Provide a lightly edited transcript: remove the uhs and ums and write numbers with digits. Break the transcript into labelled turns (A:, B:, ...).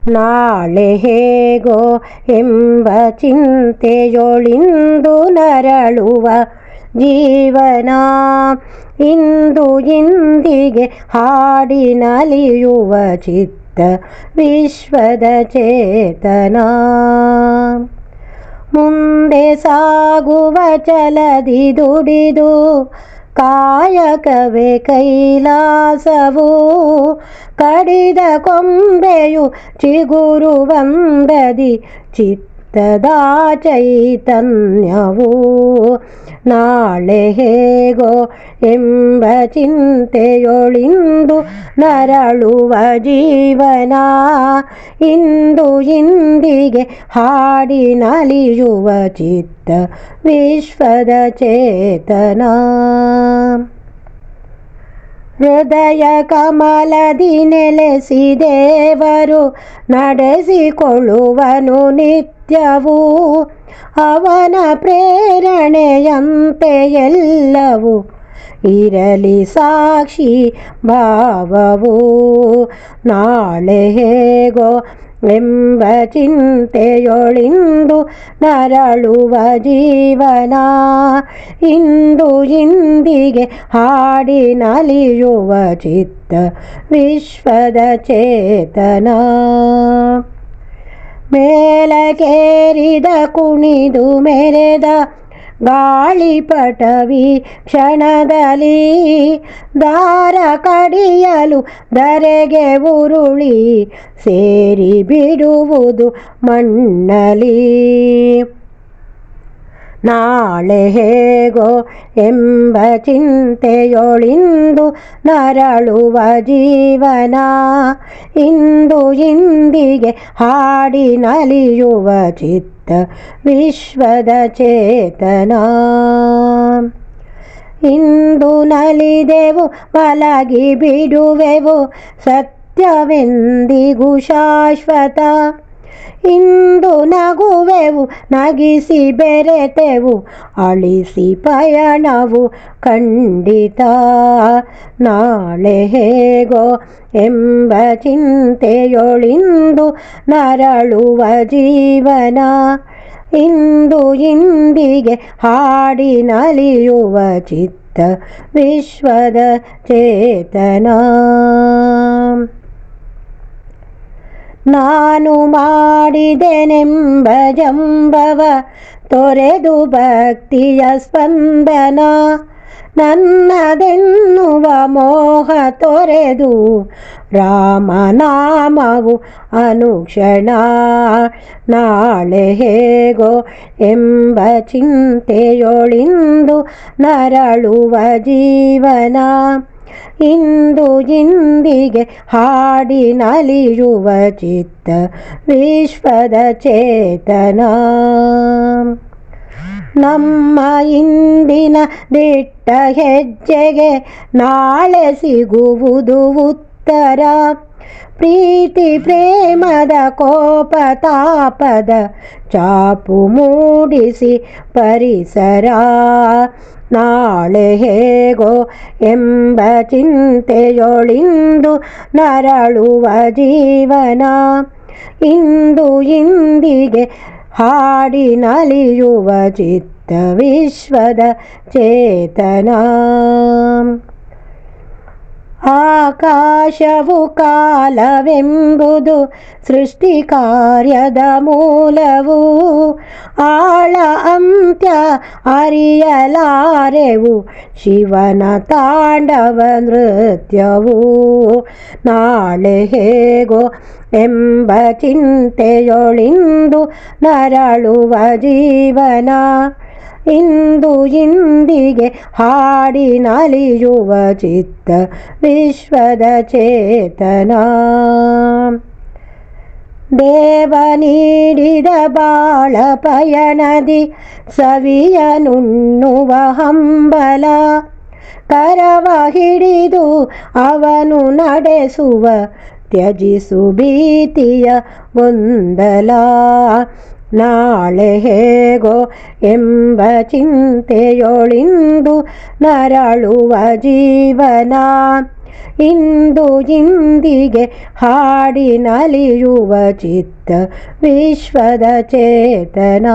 A: ನಾಳೆ ಹೇಗೋ ಎಂಬ ಚಿಂತೆಯೊಳಿಂದು ನರಳುವ ಜೀವನ. ಇಂದು ಇಂದಿಗೆ ಹಾಡಿ ನಲಿಯುವ ಚಿತ್ತ ವಿಶ್ವದ ಚೇತನ. ಮುಂದೆ ಸಾಗುವ ಛಲದಿ ದುಡಿದು ಕಾಯಕವೇ ಕೈಲಾಸವು. ಕಡಿದ ಕೊಂಬೆಯು ಚಿಗುರುವಂದದಿ ಚಿತ್ತದ ಚೈತನ್ಯವು. ನಾಳೆ ಹೇಗೋ ಎಂಬ ಚಿಂತೆಯೊಳಿಂದು ನರಳುವ ಜೀವನ. ಇಂದು ಇಂದಿಗೆ ಹಾಡಿ ನಲಿಯುವ ಚಿತ್ತ ವಿಶ್ವದ ಚೇತನ. ಹೃದಯ ಕಮಲದಿ ನೆಲೆಸಿ ದೇವರು ನಡೆಸಿಕೊಳ್ಳುವನು ನಿತ್ಯವೂ. ಅವನ ಪ್ರೇರಣೆಯಂತೆ ಎಲ್ಲವೂ ಇರಲಿ ಸಾಕ್ಷಿ ಭಾವವು. ನಾಳೆ ಹೇಗೋ ಎಂಬ ಚಿಂತೆಯೊಳಿಂದು ನರಳುವ ಜೀವನ. ಇಂದು ಇಂದಿಗೆ ಹಾಡಿ ನಲಿಯುವ ಚಿತ್ತ ವಿಶ್ವದ ಚೇತನ. ಮೇಲಕೇರಿದ ಕುಣಿದು ಮೆರೆದ ಗಾಳಿಪಟವಿ ಕ್ಷಣದಲ್ಲಿ ದಾರ ಕಡಿಯಲು ಧರೆಗೆ ಉರುಳಿ ಸೇರಿ ಬಿಡುವುದು ಮಣ್ಣಲಿ. ನಾಳೆ ಹೇಗೋ ಎಂಬ ಚಿಂತೆಯೊಳಿಂದು ನರಳುವ ಜೀವನ. ಇಂದು ಇಂದಿಗೆ ಹಾಡಿ ನಲಿಯುವ ಚಿತ್ತ ವಿಶ್ವದ ಚೇತನ. ಇಂದು ನಲಿದೆವು ಮಲಗಿ ಬಿಡುವೆವು ಸತ್ಯವೆಂದಿಗೂ ಶಾಶ್ವತ. ಇಂದು ನಗುವೆವು ನಗಿಸಿ ಬೆರೆತೆವು ಅಳಿಸಿ ಪಯಣವು ಖಂಡಿತ. ನಾಳೆ ಹೇಗೋ ಎಂಬ ಚಿಂತೆಯೊಳಿಂದು ನರಳುವ ಜೀವನ. ಇಂದು ಇಂದಿಗೆ ಹಾಡಿ ನಲಿಯುವ ಚಿತ್ತ ವಿಶ್ವದ ಚೇತನ. ನಾನು ಮಾಡಿದೆನೆಂಬ ಜಂಬವ ತೊರೆದು ಭಕ್ತಿಯ ಸ್ಪಂದನ. ನನ್ನದೆನ್ನುವ ಮೋಹ ತೊರೆದು ರಾಮನಾಮವು ಅನುಕ್ಷಣ. ನಾಳೆ ಹೇಗೋ ಎಂಬ ಚಿಂತೆಯೊಳಿಂದು ನರಳುವ ಜೀವನ. ಇಂದು ಇಂದಿಗೆ ಹಾಡಿ ನಲಿಯುವ ಚಿತ್ತ ವಿಶ್ವದ ಚೇತನ. ನಮ್ಮ ಇಂದಿನ ದಿಟ್ಟ ಹೆಜ್ಜೆಗೆ ನಾಳೆ ಸಿಗುವುದು ಉತ್ತರ. ಪ್ರೀತಿ ಪ್ರೇಮದ ಕೋಪ ತಾಪದ ಚಾಪು ಮೂಡಿಸಿ ಪರಿಸರ. ನಾಳೆ ಹೇಗೋ ಎಂಬ ಚಿಂತೆಯೊಳಿಂದು ನರಳುವ ಜೀವನ. ಇಂದು ಇಂದಿಗೆ ಹಾಡಿ ನಲಿಯುವ ಚಿತ್ತ ವಿಶ್ವದ ಚೇತನ. ಆಕಾಶವು ಕಾಲವೆಂಬುದು ಸೃಷ್ಟಿ ಕಾರ್ಯದ ಮೂಲವು. ಆಳ ಅಂತ್ಯ ಅರಿಯಲಾರೆವು ಶಿವನ ತಾಂಡವ ನೃತ್ಯವು. ನಾಳೆ ಹೇಗೋ ಎಂಬ ಚಿಂತೆಯೊಳಿಂದು ನರಳುವ ಜೀವನ. ಇಂದು ಇಂದಿಗೆ ಹಾಡಿ ನಲಿಯುವ ಚಿತ್ತ ವಿಶ್ವದ ಚೇತನ. ದೇವ ನೀಡಿದ ಬಾಳ ಪಯಣದಿ ಸವಿಯ ನುಣ್ಣುವ ಹಂಬಲ. ಕರವ ಹಿಡಿದು ಅವನು ನಡೆಸುವ ತ್ಯಜಿಸು ಭೀತಿಯ ಗೊಂದಲ. ನಾಳೆ ಹೇಗೋ ಎಂಬ ಚಿಂತೆಯೊಳಿಂದು ನರಳುವ ಜೀವನ. ಇಂದು ಇಂದಿಗೆ ಹಾಡಿ ನಲಿಯುವ ಚಿತ್ತ ವಿಶ್ವದ ಚೇತನ.